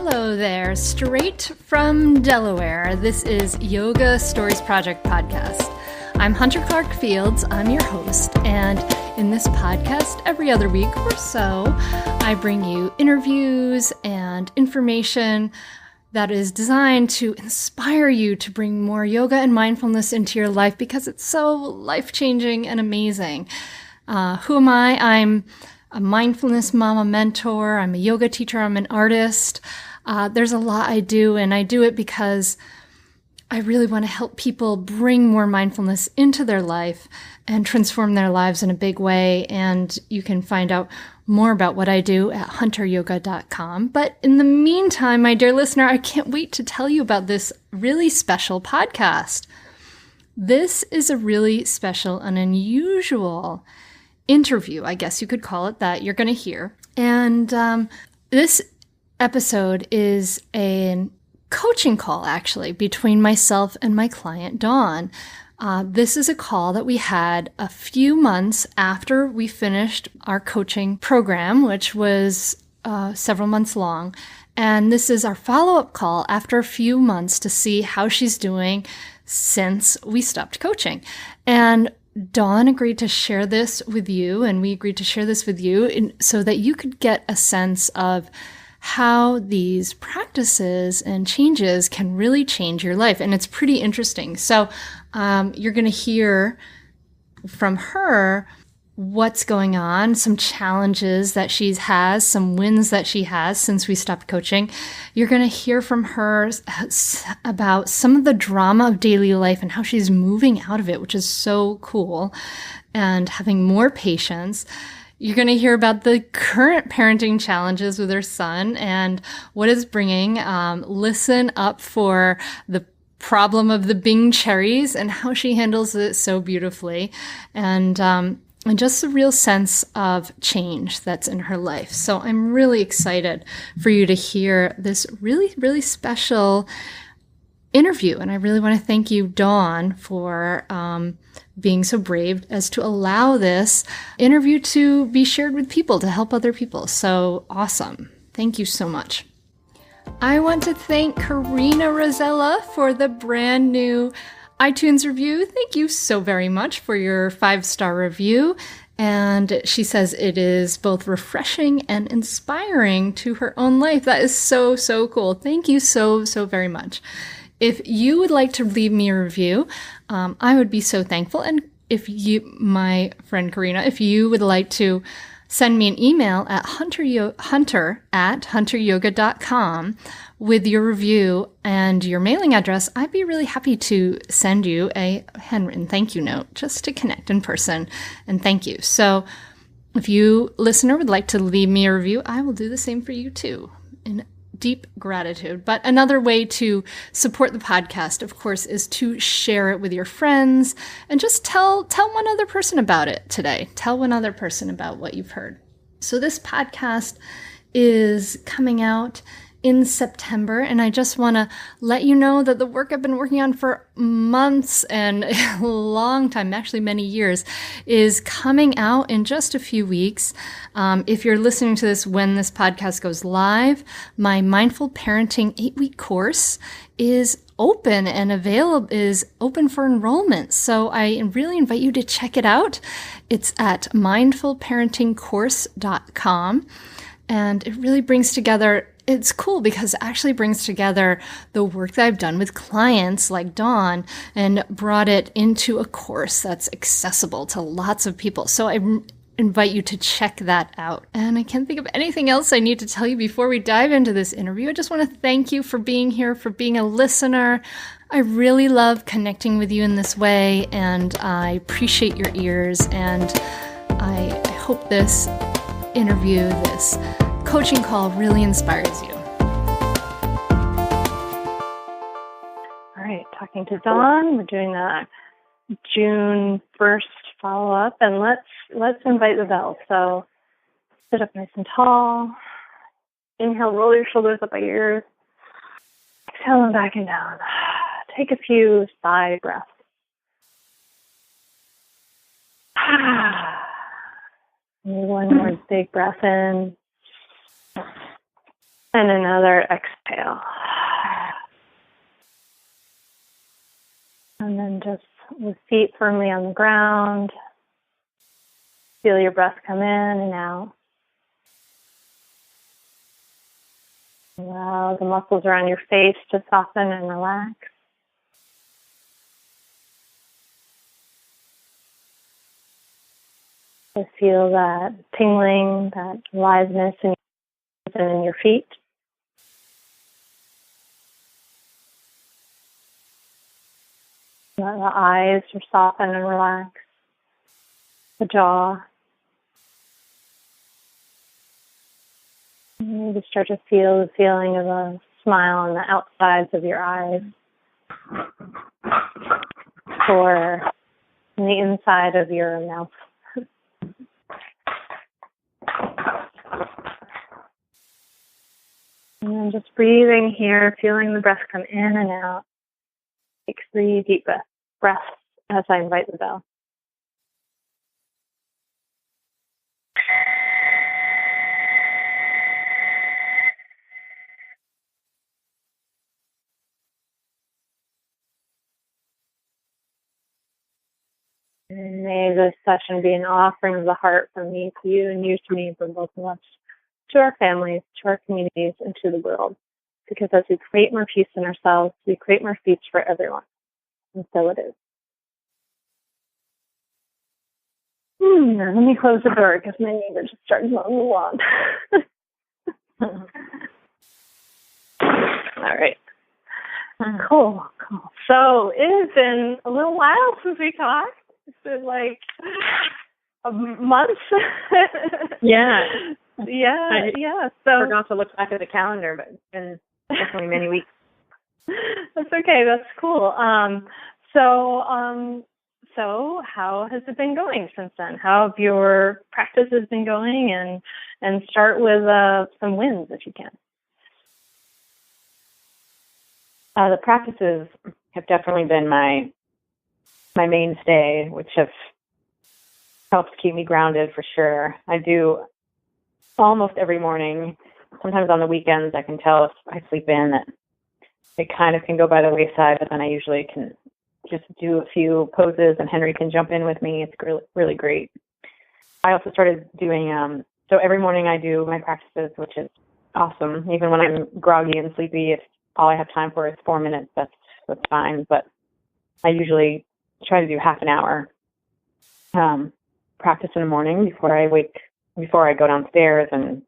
Hello there, straight from Delaware. This is Yoga Stories Project Podcast. I'm Hunter Clark Fields, I'm your host, and in this podcast, every other week or so, I bring you interviews and information that is designed to inspire you to bring more yoga and mindfulness into your life because it's so life-changing and amazing. Who am I? I'm a mindfulness mama mentor. I'm a yoga teacher. I'm an artist. There's a lot I do, and I do it because I really want to help people bring more mindfulness into their life and transform their lives in a big way. And you can find out more about what I do at hunteryoga.com. But in the meantime, my dear listener, I can't wait to tell you about this really special podcast. This is a really special and unusual interview, I guess you could call it, that you're going to hear. And this episode is a coaching call, actually, between myself and my client, Dawn. This is a call that we had a few months after we finished our coaching program, which was several months long. And this is our follow-up call after a few months to see how she's doing since we stopped coaching. And Dawn agreed to share this with you, and we agreed to share this with you so that you could get a sense of how these practices and changes can really change your life. And it's pretty interesting. So you're going to hear from her what's going on, some challenges that she has, some wins that she has since we stopped coaching. You're going to hear from her about some of the drama of daily life and how she's moving out of it, which is so cool, and having more patience. You're going to hear about the current parenting challenges with her son and what is bringing. Listen up for the problem of the Bing cherries and how she handles it so beautifully. And just a real sense of change that's in her life. So I'm really excited for you to hear this really, really special interview. And I really want to thank you, Dawn, for being so brave as to allow this interview to be shared with people, to help other people. So awesome. Thank you so much. I want to thank Karina Rosella for the brand new iTunes review. Thank you so very much for your 5-star review. And she says it is both refreshing and inspiring to her own life. That is so, so cool. Thank you so, so very much. If you would like to leave me a review, I would be so thankful. And if you, my friend Karina, if you would like to send me an email at hunter@hunteryoga.com with your review and your mailing address, I'd be really happy to send you a handwritten thank you note just to connect in person and thank you. So if you, listener, would like to leave me a review, I will do the same for you too, in deep gratitude. But another way to support the podcast, of course, is to share it with your friends and just tell one other person about it today. Tell one other person about what you've heard. So this podcast is coming out in September, and I just want to let you know that the work I've been working on for months and a long time, actually many years, is coming out in just a few weeks. If you're listening to this when this podcast goes live, my Mindful Parenting 8-week course is open and is open for enrollment. So I really invite you to check it out. It's at mindfulparentingcourse.com, and it really brings together. It's cool because it actually brings together the work that I've done with clients like Dawn and brought it into a course that's accessible to lots of people. So I invite you to check that out. And I can't think of anything else I need to tell you before we dive into this interview. I just want to thank you for being here, for being a listener. I really love connecting with you in this way, and I appreciate your ears. And I hope this interview, this coaching call, really inspires you. All right, talking to Dawn. We're doing the June 1st follow-up, and let's invite the bell. So sit up nice and tall. Inhale, roll your shoulders up by your ears. Exhale and back and down. Take a few sigh breaths. One more big breath in. And another exhale. And then just with feet firmly on the ground, feel your breath come in and out. Allow the muscles around your face to soften and relax. Just feel that tingling, that aliveness in your hands and in your feet. Let the eyes are soften and relax. The jaw. And maybe start to feel the feeling of a smile on the outsides of your eyes. Or on the inside of your mouth. And then just breathing here, feeling the breath come in and out. Take 3 deep breaths as I invite the bell. And may this session be an offering of the heart from me to you and you to me, from both of us, to our families, to our communities, and to the world. Because as we create more peace in ourselves, we create more peace for everyone. And so it is. Let me close the door because my neighbor just started mowing the lawn. All right. Cool. So it has been a little while since we talked. It's been like a month. Yeah. Yeah. So I forgot to look back at the calendar, but it's been definitely many weeks. That's okay. That's cool. So how has it been going since then? How have your practices been going? And start with some wins if you can. The practices have definitely been my mainstay, which have helped keep me grounded for sure. I do almost every morning. Sometimes on the weekends I can tell if I sleep in that it kind of can go by the wayside, but then I usually can just do a few poses and Henry can jump in with me. It's really, really great. I also started doing, so every morning I do my practices, which is awesome. Even when I'm groggy and sleepy, if all I have time for is 4 minutes, that's fine. But I usually try to do half an hour practice in the morning before I go downstairs and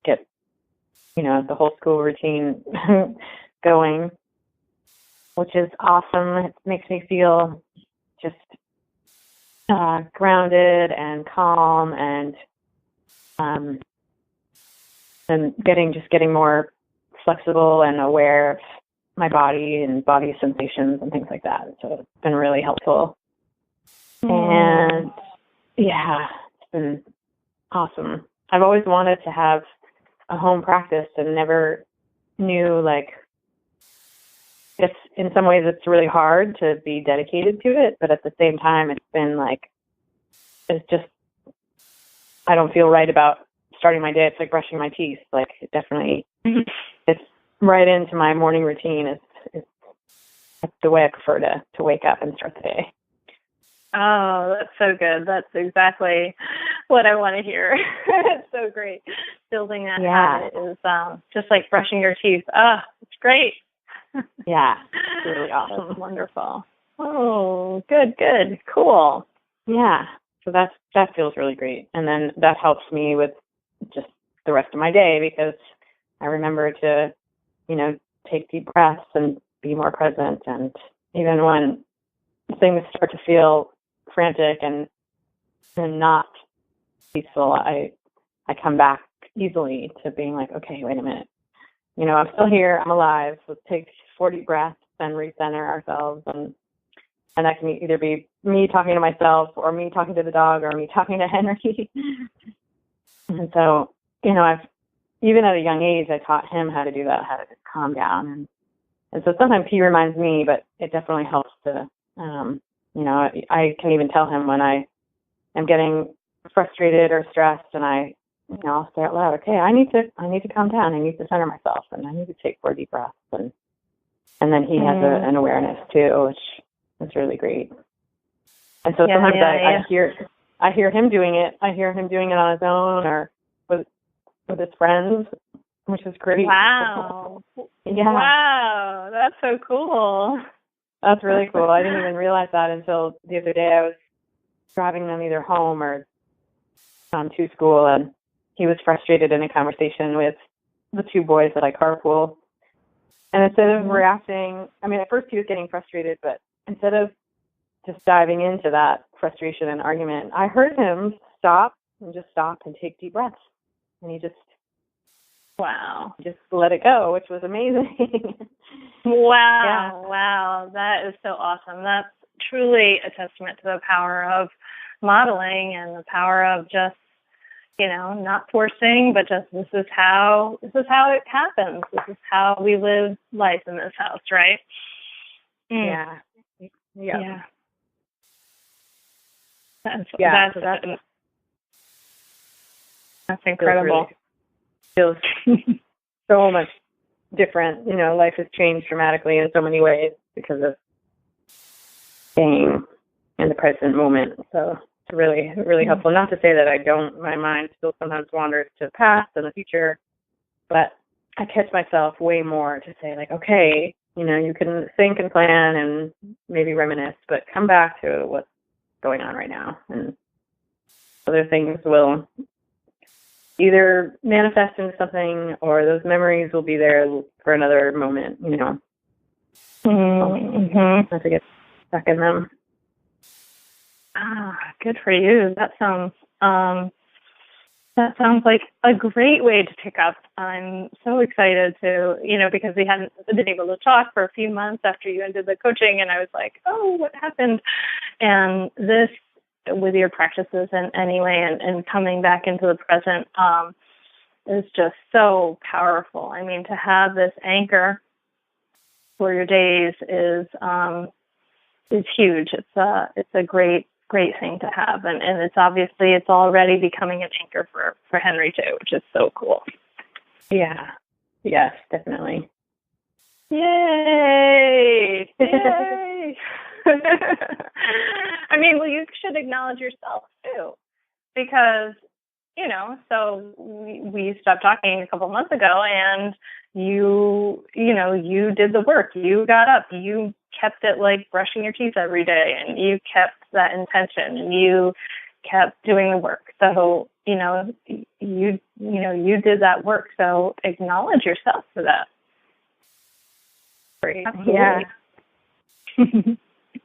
get, the whole school routine going, which is awesome. It makes me feel just grounded and calm and getting more flexible and aware of my body and body sensations and things like that. So it's been really helpful. And yeah, it's been awesome. I've always wanted to have a home practice and never knew, it's in some ways it's really hard to be dedicated to it, but at the same time it's been I don't feel right about starting my day. It's like brushing my teeth. It definitely it's right into my morning routine. It's the way I prefer to wake up and start the day. Oh, that's so good. That's exactly what I want to hear. It's so great. Building that habit is just like brushing your teeth. It's great. Yeah, it's really awesome. That's wonderful. Oh, good, cool. Yeah, so that feels really great. And then that helps me with just the rest of my day because I remember to, take deep breaths and be more present. And even when things start to feel frantic and not peaceful, I come back easily to being like, okay, wait a minute. I'm still here. I'm alive. Let's take 40 breaths and recenter ourselves. And that can either be me talking to myself or me talking to the dog or me talking to Henry. And so, I've, even at a young age, I taught him how to do that, how to just calm down. And so sometimes he reminds me, but it definitely helps to, I can even tell him when I am getting frustrated or stressed and I I'll say out loud, okay, I need to calm down. I need to center myself, and I need to take 4 deep breaths. And then he has an awareness too, which is really great. And so sometimes I hear him doing it. I hear him doing it on his own or with his friends, which is great. Wow. Yeah. Wow, that's so cool. That's really cool. I didn't even realize that until the other day. I was driving them either home or to school, and he was frustrated in a conversation with the 2 boys that I carpool. And instead of reacting, at first he was getting frustrated, but instead of just diving into that frustration and argument, I heard him stop and take deep breaths. And he just let it go, which was amazing. Wow. Yeah. Wow. That is so awesome. That's truly a testament to the power of modeling and the power of just, not forcing, but just this is how it happens. This is how we live life in this house, right? Yeah. Yeah. That's incredible. Feels so much different. Life has changed dramatically in so many ways because of staying in the present moment. So it's really, really helpful. Not to say that my mind still sometimes wanders to the past and the future, but I catch myself way more to say, like, okay, you can think and plan and maybe reminisce, but come back to what's going on right now. And other things will either manifest into something or those memories will be there for another moment, Not to get stuck in them. Good for you. That sounds like a great way to pick up. I'm so excited to, because we hadn't been able to talk for a few months after you ended the coaching, and I was like, oh, what happened? And this, with your practices and coming back into the present, is just so powerful. To have this anchor for your days is huge. It's a great thing to have, and it's already becoming an anchor for Henry too, which is so cool. Yeah. Yes, definitely. Yay! Yay! You should acknowledge yourself too, because so we stopped talking a couple months ago, and you did the work. You got up. You kept it like brushing your teeth every day, and you kept that intention, and you kept doing the work. So you did that work. So acknowledge yourself for that. Great. Absolutely. Yeah.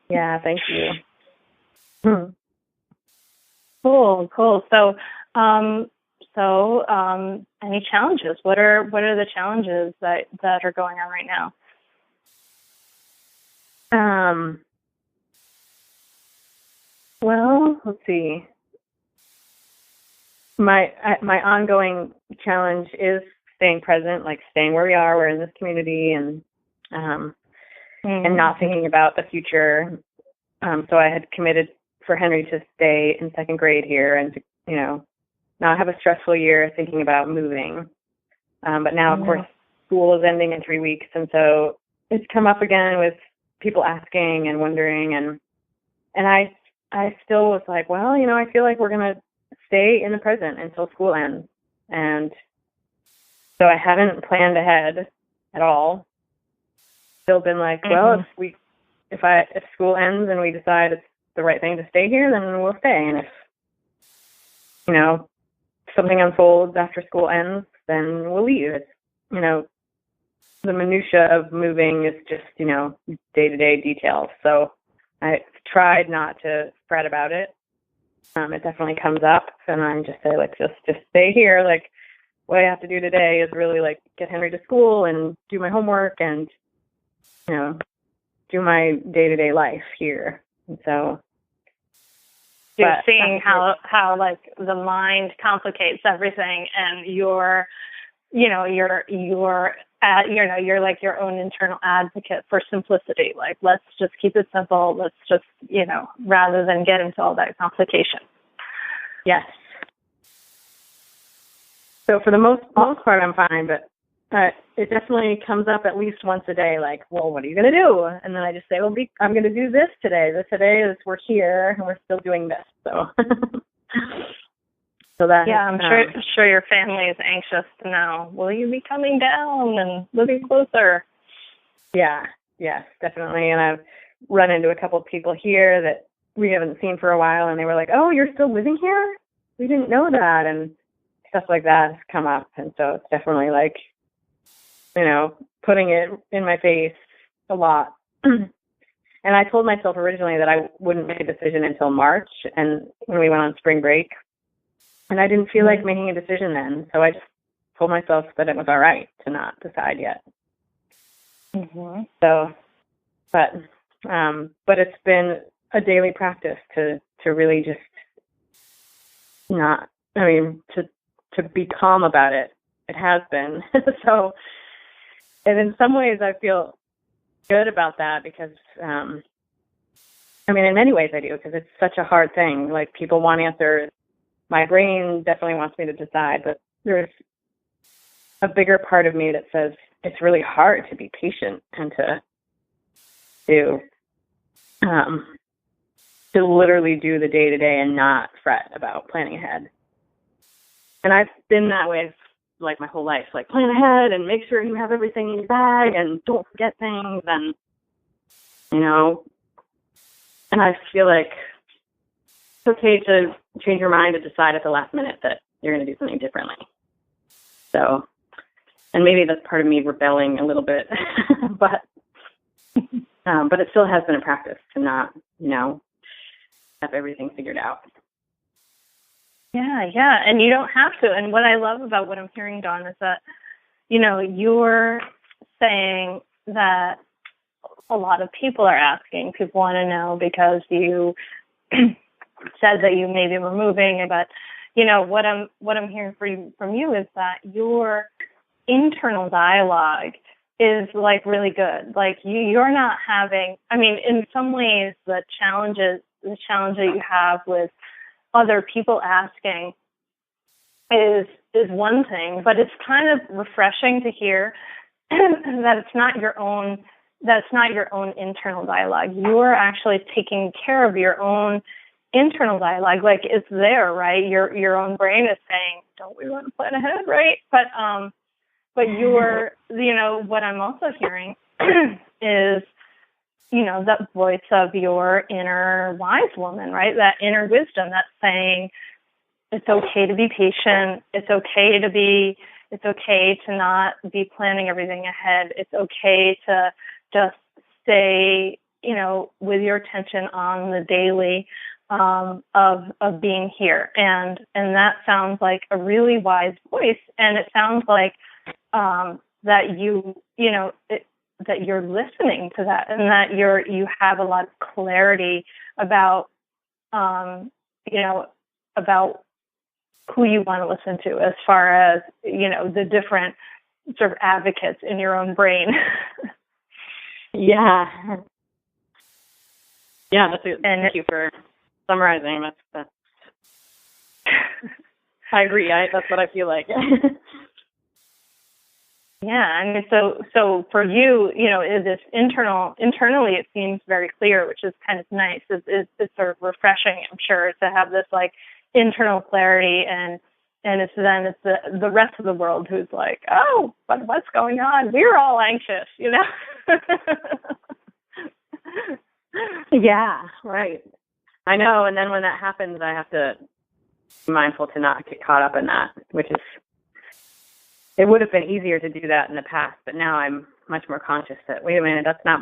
Yeah. Thank you. Cool. So, any challenges? What are the challenges that are going on right now? Well, let's see. My ongoing challenge is staying present, like staying where we are. We're in this community, and not thinking about the future. So I had committed for Henry to stay in 2nd grade here and to, not have a stressful year thinking about moving. But now, of course, school is ending in 3 weeks. And so it's come up again with people asking and wondering. And I still was like, well, I feel like we're going to stay in the present until school ends. And so I haven't planned ahead at all. Still been like, well, if school ends and we decide it's the right thing to stay here, then we'll stay. And if, something unfolds after school ends, then we'll leave. It's, the minutia of moving is just, day-to-day details. So I tried not to fret about it. It definitely comes up, and I'm just say, like, just stay here. Like, what I have to do today is really, like, get Henry to school and do my homework and, do my day-to-day life here. And so you're seeing how like the mind complicates everything, and you're like your own internal advocate for simplicity. Like, let's just keep it simple. Let's just, rather than get into all that complication. Yes. So for the most part, I'm fine, but it definitely comes up at least once a day, like, well, what are you going to do? And then I just say, well, I'm going to do this today. Today is we're here and we're still doing this. So, I'm sure your family is anxious to know, will you be coming down and living closer? Yeah, yes, definitely. And I've run into a couple of people here that we haven't seen for a while, and they were like, oh, you're still living here? We didn't know that. And stuff like that has come up. And so it's definitely like, putting it in my face a lot. And I told myself originally that I wouldn't make a decision until March, and when we went on spring break, and I didn't feel like making a decision then. So I just told myself that it was all right to not decide yet. Mm-hmm. So, but it's been a daily practice to really just to be calm about it. It has been. So, and in some ways I feel good about that because, in many ways I do, because it's such a hard thing. Like, people want answers. My brain definitely wants me to decide, but there's a bigger part of me that says it's really hard to be patient and to literally do the day-to-day and not fret about planning ahead. And I've been that way like my whole life, like plan ahead and make sure you have everything in your bag and don't forget things, and and I feel like it's okay to change your mind and decide at the last minute that you're going to do something differently. So, and maybe that's part of me rebelling a little bit, but it still has been a practice to not, have everything figured out. Yeah, and you don't have to. And what I love about what I'm hearing, Dawn, is that, you're saying that a lot of people are asking. People want to know because you said that you maybe were moving, but what I'm hearing from you is that your internal dialogue is like really good. Like you're not having. In some ways, the challenge that you have with other people asking is one thing, but it's kind of refreshing to hear that it's not your own internal dialogue. You're actually taking care of your own internal dialogue. Like, it's there, right? Your own brain is saying, don't we want to plan ahead, right? But you're, what I'm also hearing is, that voice of your inner wise woman, right? That inner wisdom that's saying, it's okay to be patient. It's okay to not be planning everything ahead. It's okay to just stay, with your attention on the daily of being here. And that sounds like a really wise voice. And it sounds like that that you're listening to that, and that you have a lot of clarity about about who you want to listen to, as far as the different sort of advocates in your own brain. Yeah, thank you for summarizing. That's I agree. That's what I feel like. Yeah, so for you, this internally it seems very clear, which is kind of nice. It's sort of refreshing, I'm sure, to have this like internal clarity, and it's the rest of the world who's like, oh, but what's going on? We're all anxious, Yeah, right. I know, and then when that happens, I have to be mindful to not get caught up in that, which is. It would have been easier to do that in the past, but now I'm much more conscious that, wait a minute, that's not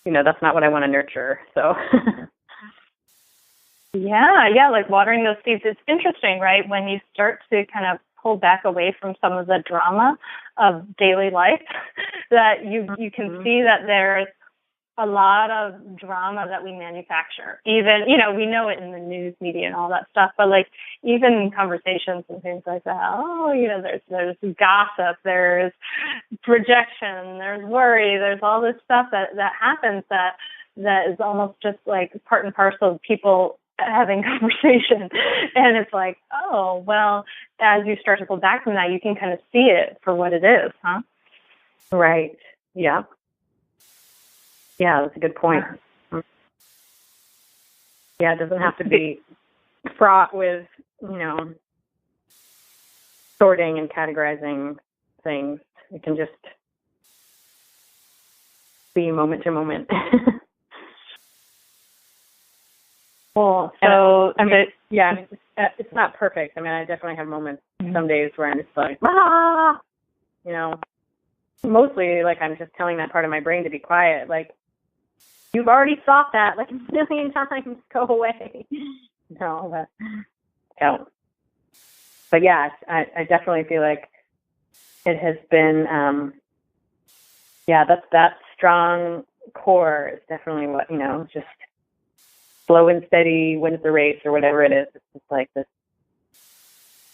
that's not what I want to nurture. So. Yeah, like watering those seeds. It's interesting, right? When you start to kind of pull back away from some of the drama of daily life, that you can see that there's a lot of drama that we manufacture. Even, we know it in the news media and all that stuff, but like even in conversations and things like that, there's gossip, there's projection, there's worry, there's all this stuff that happens that is almost just like part and parcel of people having conversation. And it's like, oh, well, as you start to pull back from that, you can kind of see it for what it is, huh? Right. Yeah. Yeah, that's a good point. Yeah, it doesn't have to be fraught with, sorting and categorizing things. It can just be moment to moment. Cool. So, it's not perfect. I mean, I definitely have moments, some days where I'm just like, mostly like I'm just telling that part of my brain to be quiet. Like, you've already thought that like a million times, go away. But yeah, I definitely feel like it has been, that strong core is definitely what, just slow and steady wins the race or whatever it is. It's just like this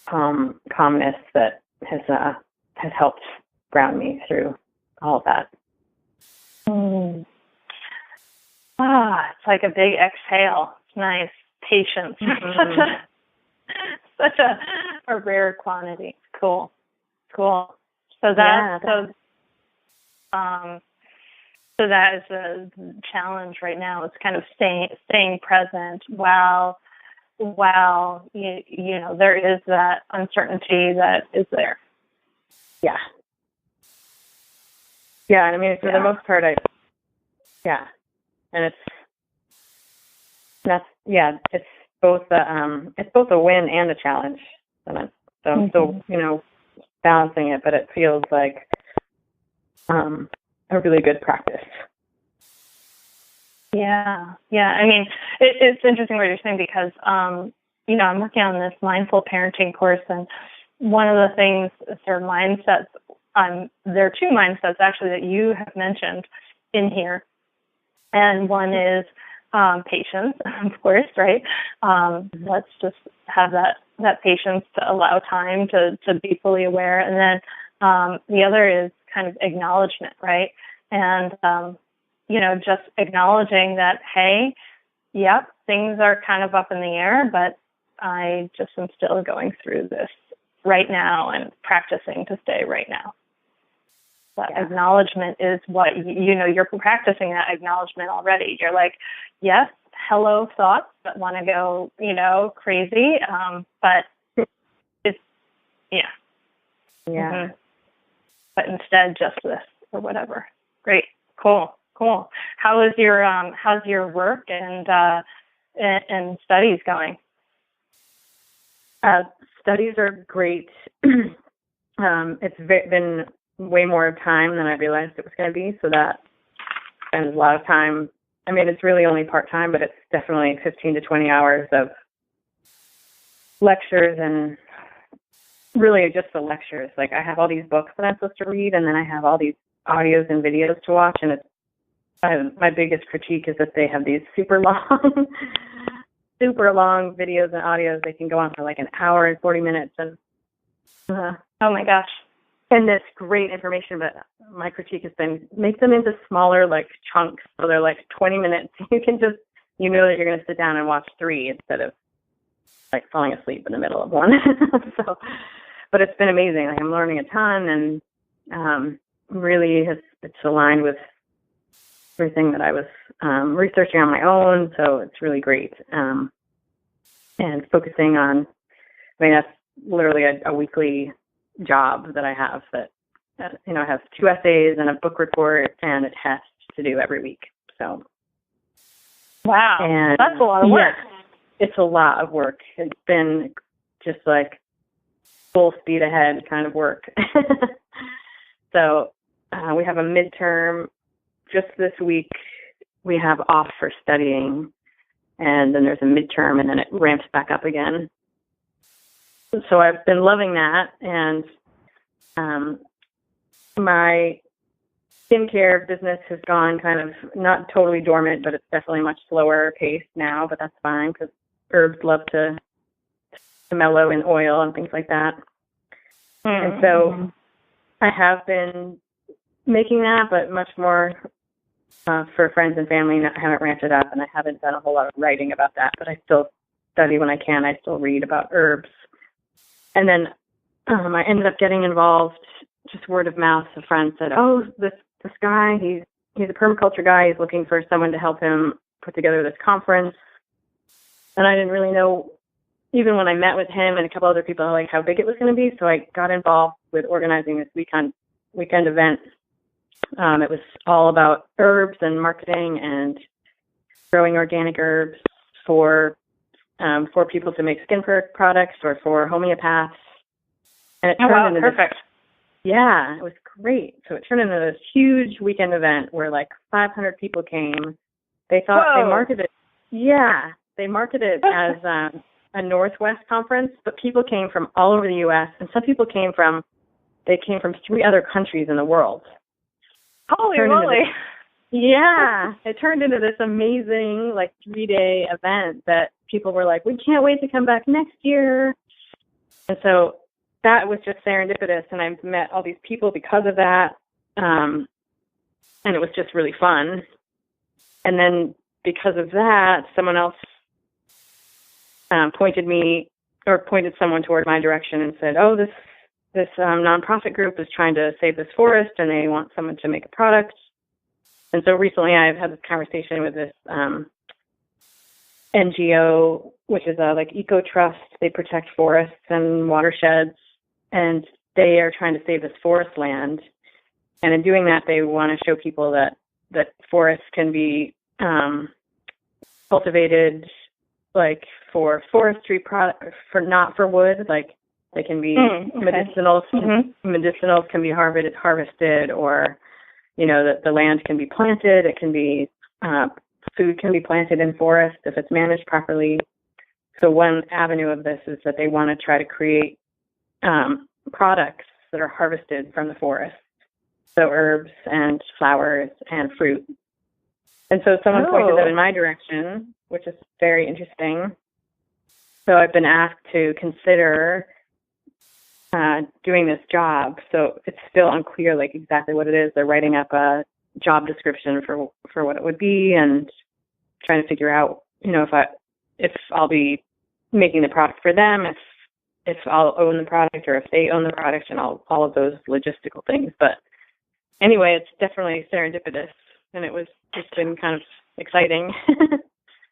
calmness that has helped ground me through all of that. It's like a big exhale. It's nice. Patience. Such a rare quantity. Cool. So so that is a challenge right now. It's kind of staying present while there is that uncertainty that is there. Yeah. Yeah, and I mean, for the most part, and it's both a win and a challenge. And so I'm still, balancing it, but it feels like a really good practice. Yeah. I mean, it's interesting what you're saying because, I'm working on this mindful parenting course, and one of the things, there are mindsets. There are two mindsets actually that you have mentioned in here, and one is patience, of course, right? Let's just have that patience to allow time to be fully aware, and then the other is kind of acknowledgement, right? And just acknowledging that, hey, yep, things are kind of up in the air, but I just am still going through this right now and practicing to stay right now. That acknowledgement is what, you're practicing that acknowledgement already. You're like, yes, hello thoughts that want to go, crazy, but it's, but instead just this or whatever. Great. Cool. How's your work and studies going? Studies are great. It's been way more time than I realized it was going to be, so that spends a lot of time. I mean, it's really only part-time, but it's definitely 15 to 20 hours of lectures, and really just the lectures. Like, I have all these books that I'm supposed to read, and then I have all these audios and videos to watch, and my biggest critique is that they have these super long videos and audios. They can go on for like an hour and 40 minutes, and oh my gosh. And that's great information, but my critique has been make them into smaller like chunks, so they're like 20 minutes. You can just, that you're going to sit down and watch 3 instead of like falling asleep in the middle of one. So, but it's been amazing. Like, I'm learning a ton, and really it's aligned with everything that I was researching on my own. So it's really great. And focusing on, that's literally a weekly job that I have that, I have 2 essays and a book report and a test to do every week. So. Wow. And that's a lot of work. Yeah, it's a lot of work. It's been just like full speed ahead kind of work. So we have a midterm just this week. We have off for studying, and then there's a midterm, and then it ramps back up again. So I've been loving that, and my skincare business has gone kind of not totally dormant, but it's definitely much slower paced now, but that's fine because herbs love to mellow in oil and things like that. Mm-hmm. And so I have been making that, but much more for friends and family. I haven't ramped it up, and I haven't done a whole lot of writing about that, but I still study when I can. I still read about herbs. And then I ended up getting involved, just word of mouth. A friend said, oh, this guy, he's a permaculture guy. He's looking for someone to help him put together this conference. And I didn't really know, even when I met with him and a couple other people, like how big it was going to be. So I got involved with organizing this weekend event. It was all about herbs and marketing and growing organic herbs for people to make skincare products or for homeopaths. And it turned into perfect. Yeah, it was great. So it turned into this huge weekend event where like 500 people came. They thought they marketed it as a Northwest conference, but people came from all over the U.S. and some people came from 3 other countries in the world. Holy moly! It turned into this amazing 3-day event that people were like, we can't wait to come back next year. And so that was just serendipitous, and I met all these people because of that, and it was just really fun. And then because of that, someone else pointed someone toward my direction and said, oh, this nonprofit group is trying to save this forest, and they want someone to make a product. And so recently I've had this conversation with this NGO, which is a eco trust. They protect forests and watersheds, and they are trying to save this forest land. And in doing that, they want to show people that forests can be cultivated for forestry products, not for wood. They can be medicinals. Medicinals can be harvested, or the land can be planted. It can be food can be planted in forest if it's managed properly. So one avenue of this is that they want to try to create products that are harvested from the forest. So herbs and flowers and fruit. And so someone pointed that in my direction, which is very interesting. So I've been asked to consider doing this job. So it's still unclear exactly what it is. They're writing up a job description for what it would be, and trying to figure out, if I'll be making the product for them, if I'll own the product, or if they own the product, and all of those logistical things. But anyway, it's definitely serendipitous, and it's been kind of exciting.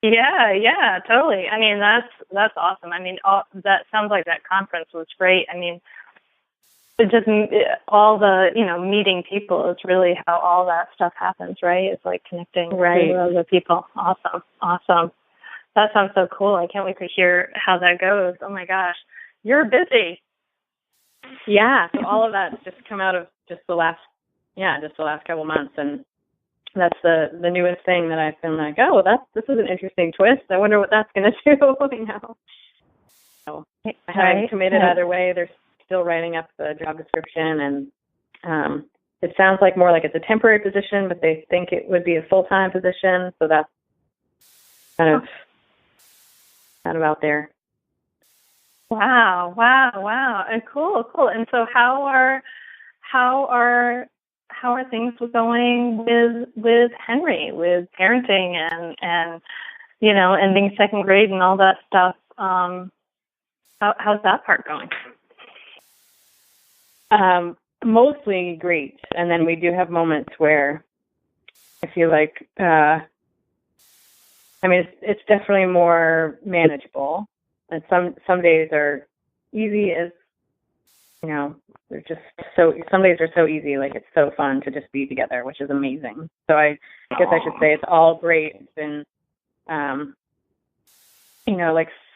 Yeah, totally. I mean, that's awesome. I mean, that sounds like that conference was great. I mean, it just all the meeting people is really how all that stuff happens, right? It's connecting with other people. Awesome. That sounds so cool. I can't wait to hear how that goes. Oh my gosh, you're busy. Yeah. So all of that's just come out of just the last couple months, and that's the newest thing that I've been like, oh, this is an interesting twist. I wonder what that's going to do. So I haven't committed either way. They're still writing up the job description, and it sounds more like it's a temporary position, but they think it would be a full-time position. So that's kind of out there. Wow. And cool. And so how are things going with Henry, with parenting and ending second grade and all that stuff? How's that part going? Mostly great. And then we do have moments where I feel it's definitely more manageable. And some days are easy as, they're just some days are so easy, it's so fun to just be together, which is amazing. So I guess I should say it's all great. It's been,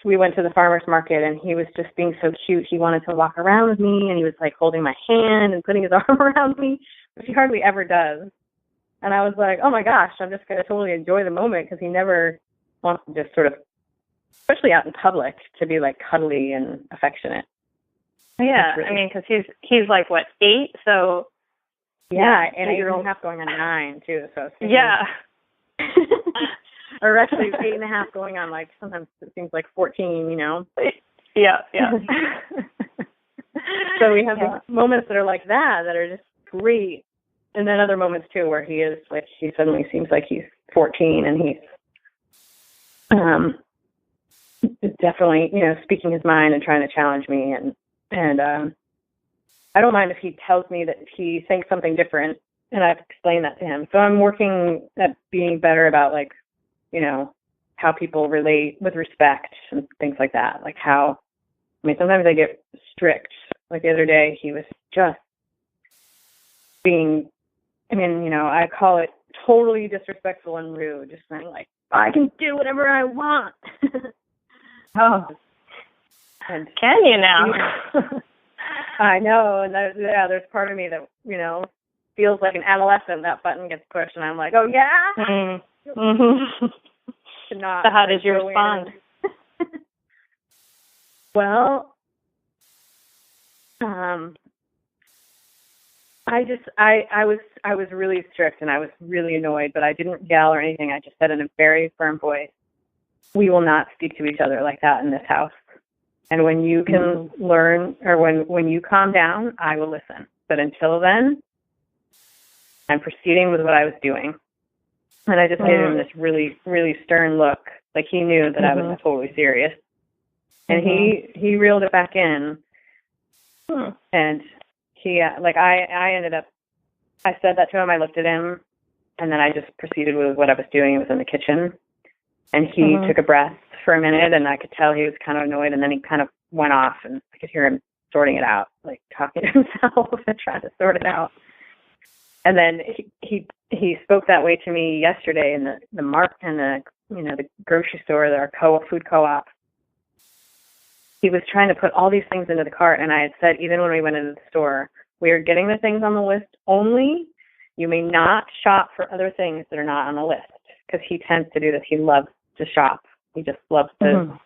we went to the farmer's market, and he was just being so cute. He wanted to walk around with me, and he was holding my hand and putting his arm around me, which he hardly ever does. And I was like, oh my gosh, I'm just going to totally enjoy the moment, because he never wants to just sort of, especially out in public, to be cuddly and affectionate. Yeah, really, because he's 8, so yeah, and 8.5 going on 9 too. So yeah, or actually 8.5 going on sometimes it seems 14. Yeah. So we have these moments that are that are just great, and then other moments too where he is like, he suddenly seems like he's 14 and he's definitely, you know, speaking his mind and trying to challenge me. And I don't mind if he tells me that he thinks something different, and I've explained that to him. So I'm working at being better about, like, you know, how people relate with respect and things like that. Like how, I mean, sometimes I get strict. Like the other day, he was just being, I mean, you know, I call it totally disrespectful and rude, just saying like, I can do whatever I want. Oh. And can you now? I know, and there's part of me that, you know, feels like an adolescent. That button gets pushed, and I'm like, oh yeah. Mm-hmm. So how did you respond? Well, I was really strict and I was really annoyed, but I didn't yell or anything. I just said in a very firm voice, we will not speak to each other like that in this house. And when you can learn, or when you calm down, I will listen. But until then, I'm proceeding with what I was doing. And I just gave him this really, really stern look. Like he knew that I was totally serious. And he reeled it back in. And he, like I ended up, I said that to him, I looked at him, and then I just proceeded with what I was doing. It was in the kitchen. And he took a breath for a minute, and I could tell he was kind of annoyed, and then he kind of went off, and I could hear him sorting it out, like talking to himself and trying to sort it out. And then he spoke that way to me yesterday in the grocery store, our food co-op. He was trying to put all these things into the cart, and I had said, even when we went into the store, we are getting the things on the list only. You may not shop for other things that are not on the list, because he tends to do this. He loves to shop. He just loves to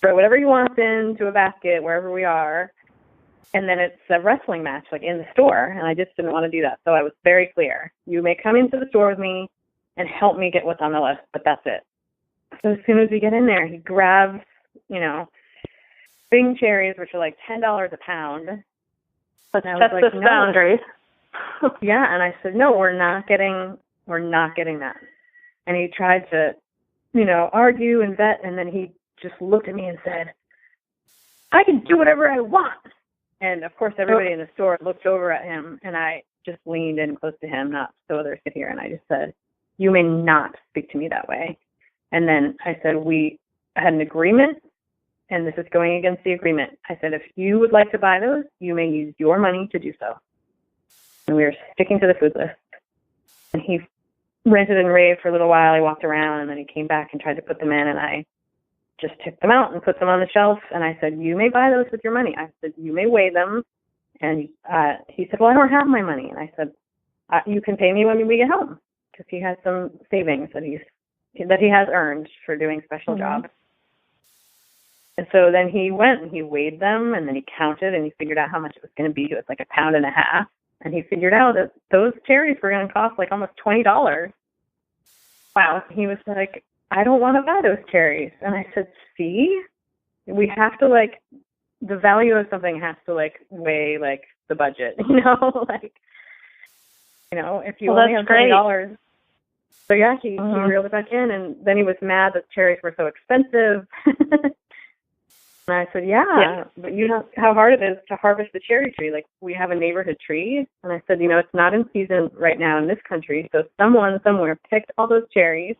throw whatever he wants into a basket wherever we are, and then it's a wrestling match, like in the store, and I just didn't want to do that. So I was very clear. You may come into the store with me and help me get what's on the list, but that's it. So as soon as we get in there, he grabs, you know, Bing cherries, which are like $10 a pound. Let's set this boundary. Yeah, and I said, no, we're not getting that. And he tried to, you know, argue and vet, and then he just looked at me and said, I can do whatever I want. And of course, everybody in the store looked over at him, and I just leaned in close to him, not so others could hear, and I just said, you may not speak to me that way. And then I said, we had an agreement, and this is going against the agreement. I said, if you would like to buy those, you may use your money to do so. And we were sticking to the food list. And he ranted and raved for a little while. I walked around, and then he came back and tried to put them in, and I just took them out and put them on the shelf. And I said, you may buy those with your money. I said, you may weigh them. And he said, well, I don't have my money. And I said, you can pay me when we get home, because he has some savings that he has earned for doing special jobs. And so then he went and he weighed them, and then he counted, and he figured out how much it was going to be. It was like 1.5 pounds. And he figured out that those cherries were going to cost like almost $20. Wow. He was like, I don't want to buy those cherries. And I said, see, we have to, like, the value of something has to, like, weigh, like, the budget, you know? Like, you know, if you only have $20. So yeah, he reeled it back in, and then he was mad that cherries were so expensive. And I said, yeah, but you know how hard it is to harvest the cherry tree. Like, we have a neighborhood tree. And I said, you know, it's not in season right now in this country. So someone somewhere picked all those cherries,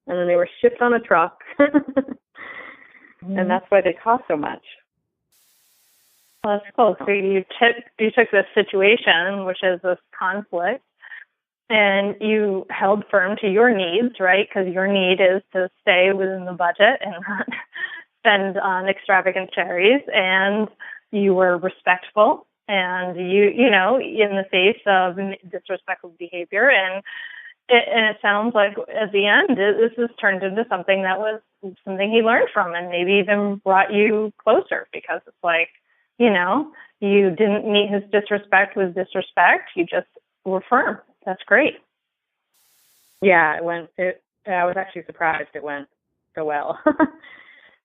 and then they were shipped on a truck. And that's why they cost so much. Well, that's cool. So you took this situation, which is this conflict, and you held firm to your needs, right? Because your need is to stay within the budget and not spend on extravagant cherries, and you were respectful, and you know, in the face of disrespectful behavior, and it sounds like at the end this has turned into something that was something he learned from, and maybe even brought you closer, because it's like, you know, you didn't meet his disrespect with disrespect, you just were firm. That's great. Yeah, I was actually surprised it went so well.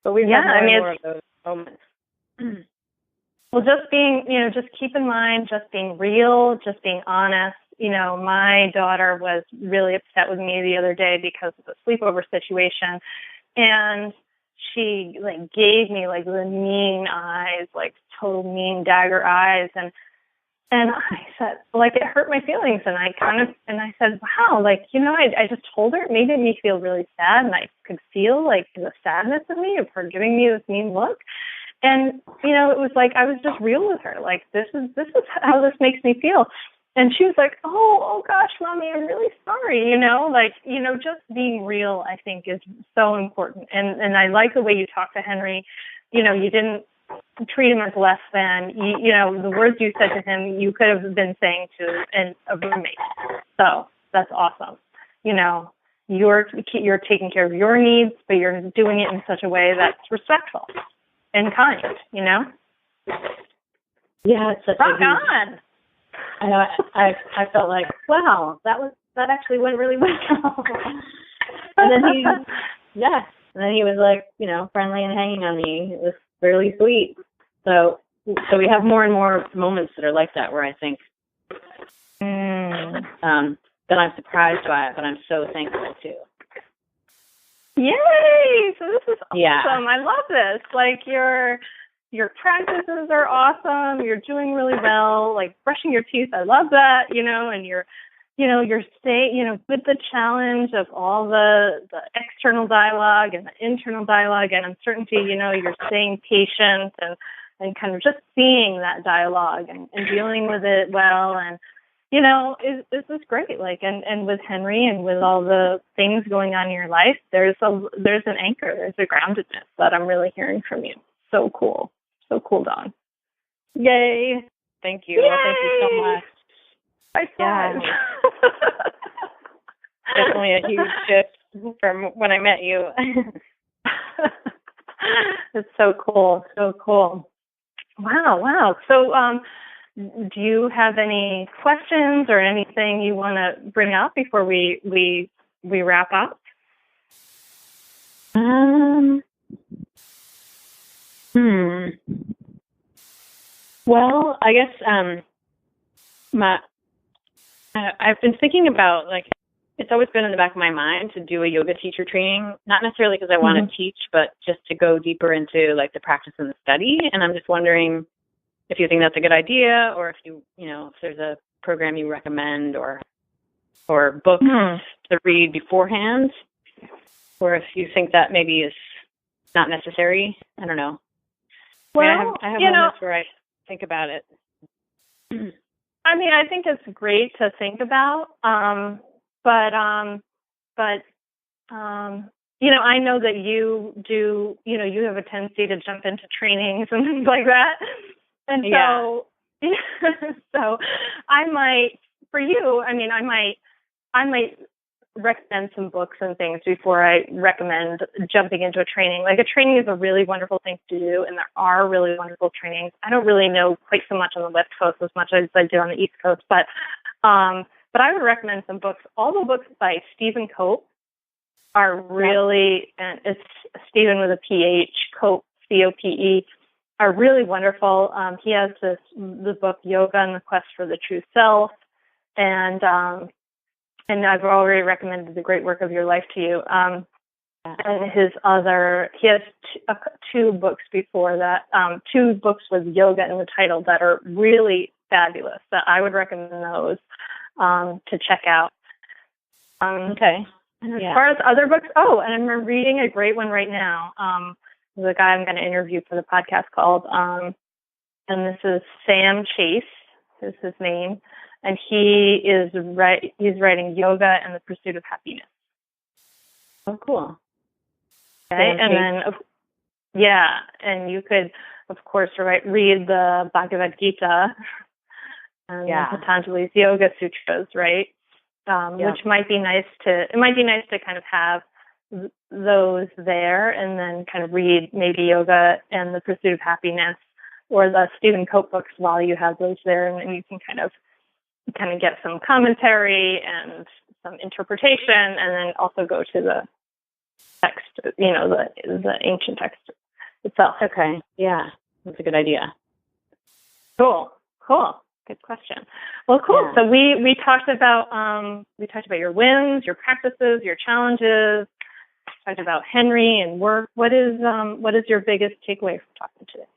But we've had more of those moments. Well, just being, you know, just keep in mind, just being real, just being honest, my daughter was really upset with me the other day because of the sleepover situation. And she gave me the mean eyes, total mean dagger eyes. And I said, it hurt my feelings. And I said, wow, I just told her. It made me feel really sad. And I could feel the sadness of me, of her giving me this mean look. And, it was I was just real with her. This is how this makes me feel. And she was like, oh gosh, Mommy, I'm really sorry. Just being real, I think, is so important. And I like the way you talk to Henry. You didn't treat him as less than. The words you said to him, you could have been saying to a roommate. So that's awesome. You're taking care of your needs, but you're doing it in such a way that's respectful and kind. Yeah, it's such rock on. I know. I felt like, wow, that actually went really well. And then he was friendly and hanging on me. It was really sweet. So we have more and more moments that are like that, where I think that I'm surprised by it, but I'm so thankful too. Yay! So this is awesome. Yeah. I love this. Your practices are awesome. You're doing really well. Brushing your teeth, I love that. And you're staying, with the challenge of all the external dialogue and the internal dialogue and uncertainty. You're staying patient and kind of just seeing that dialogue and dealing with it well. And this is great. And with Henry and with all the things going on in your life, there's an anchor, there's a groundedness that I'm really hearing from you. So cool. So cool, Dawn. Yay. Thank you. Yay. Well, thank you so much. High five. Definitely a huge shift from when I met you. It's so cool. So cool. Wow. So, do you have any questions or anything you want to bring up before we wrap up? Well, I guess I've been thinking about it's always been in the back of my mind to do a yoga teacher training, not necessarily because I want to teach, but just to go deeper into the practice and the study. And I'm just wondering if you think that's a good idea, or if if there's a program you recommend, or books to read beforehand, or if you think that maybe is not necessary. I don't know. Well, I have moments where I think about it. I mean, I think it's great to think about, but I know that you do. You have a tendency to jump into trainings and things like that, and so so I might, for you. I mean, I might recommend some books and things before I recommend jumping into a training. A training is a really wonderful thing to do, and there are really wonderful trainings. I don't really know quite so much on the West Coast as much as I do on the East Coast, but I would recommend some books. All the books by Stephen Cope are really, and it's Stephen with a PH, Cope, C-O-P-E, are really wonderful. He has the book Yoga and the Quest for the True Self, and I've already recommended The Great Work of Your Life to you. And he has two books before that, two books with yoga in the title that are really fabulous, that I would recommend those to check out. Okay. And as far as other books, and I'm reading a great one right now. The guy I'm going to interview for the podcast called, and this is Sam Chase, is his name. And he's writing Yoga and the Pursuit of Happiness. Oh, cool. Okay, and then, and you could, of course, read the Bhagavad Gita and Patanjali's Yoga Sutras, right? Which might be nice to kind of have those there, and then kind of read maybe Yoga and the Pursuit of Happiness or the Stephen Cope books while you have those there, and then you can kind of get some commentary and some interpretation, and then also go to the text, the ancient text itself. Okay. Yeah. That's a good idea. Cool. Good question. Well, cool. Yeah. So we talked about your wins, your practices, your challenges. Talked about Henry and work. What is your biggest takeaway from talking today?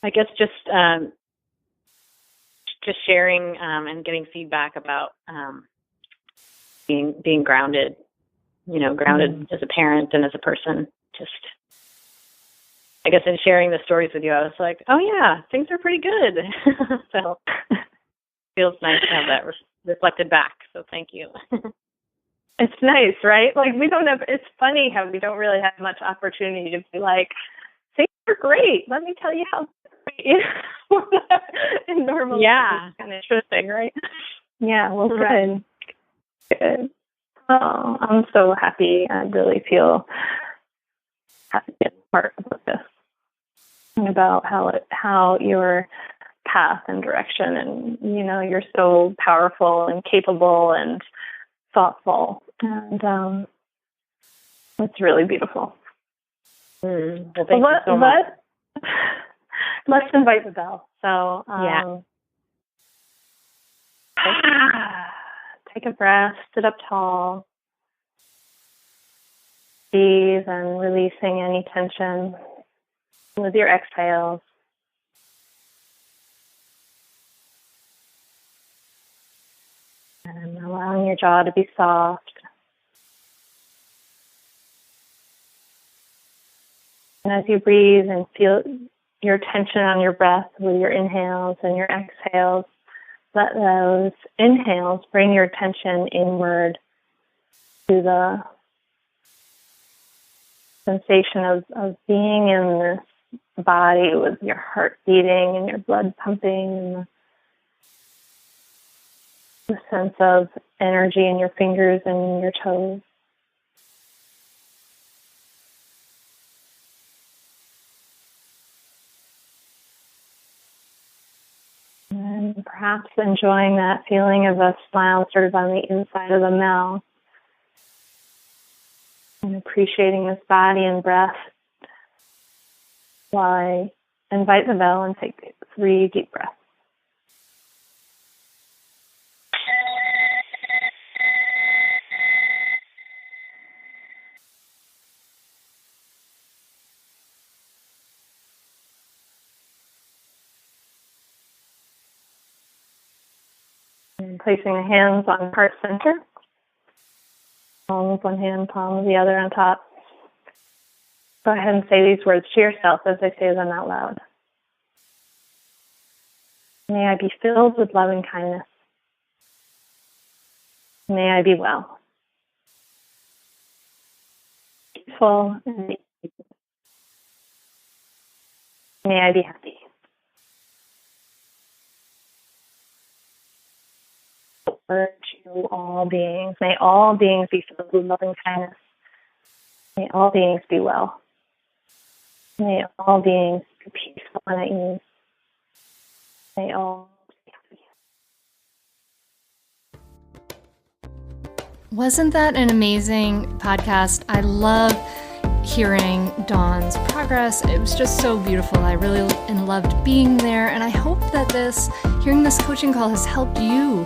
I guess just sharing and getting feedback about being grounded. Grounded as a parent and as a person. Just, I guess, in sharing the stories with you, I was like, oh yeah, things are pretty good. So feels nice to have that reflected back. So thank you. It's nice, right? Like it's funny how we don't really have much opportunity to be like, things are great. Let me tell you how great. In normal life, it's kind of interesting, right? Yeah, well, good. Good. Oh, I'm so happy. I really feel happy to be part of this and about how your path and direction, and you're so powerful and capable and thoughtful, and it's really beautiful. Well, thank you so much. Let's invite the bell. So take a breath, sit up tall, breathe, and releasing any tension with your exhales. And allowing your jaw to be soft. And as you breathe and feel your tension on your breath with your inhales and your exhales, let those inhales bring your attention inward to the sensation of being in this body with your heart beating and your blood pumping, and the sense of energy in your fingers and your toes. And perhaps enjoying that feeling of a smile sort of on the inside of the mouth. And appreciating this body and breath while I invite the bell and take 3 deep breaths. And placing the hands on heart center. Palm of one hand, palm of the other on top. Go ahead and say these words to yourself as I say them out loud. May I be filled with love and kindness. May I be well. Peaceful and may I be happy. To all beings. May all beings be filled with love and kindness. May all beings be well. May all beings be peaceful and at ease. May all be happy. Wasn't that an amazing podcast? I love hearing Dawn's progress. It was just so beautiful. I really loved being there, and I hope that hearing this coaching call has helped you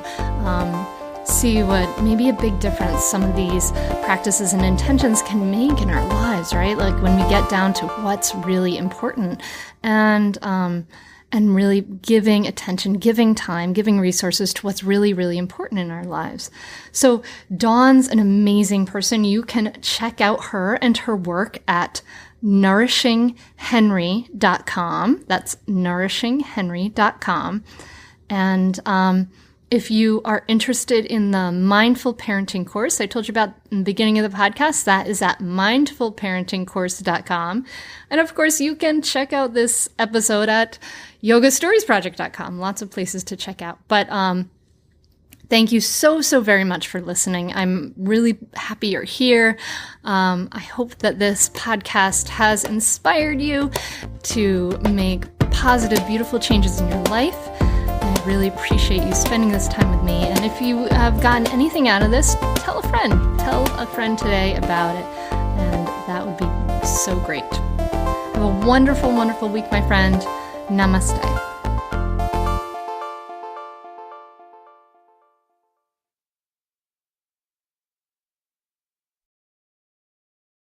see what maybe a big difference some of these practices and intentions can make in our lives, right? Like when we get down to what's really important, and really giving attention, giving time, giving resources to what's really, really important in our lives. So Dawn's an amazing person. You can check out her and her work at nourishinghenry.com. That's nourishinghenry.com. And if you are interested in the Mindful Parenting course I told you about in the beginning of the podcast, that is at mindfulparentingcourse.com. And of course, you can check out this episode at yogastoriesproject.com. Lots of places to check out. But thank you so, so very much for listening. I'm really happy you're here. I hope that this podcast has inspired you to make positive, beautiful changes in your life. I really appreciate you spending this time with me. And if you have gotten anything out of this, tell a friend. Tell a friend today about it. And that would be so great. Have a wonderful, wonderful week, my friend. Namaste.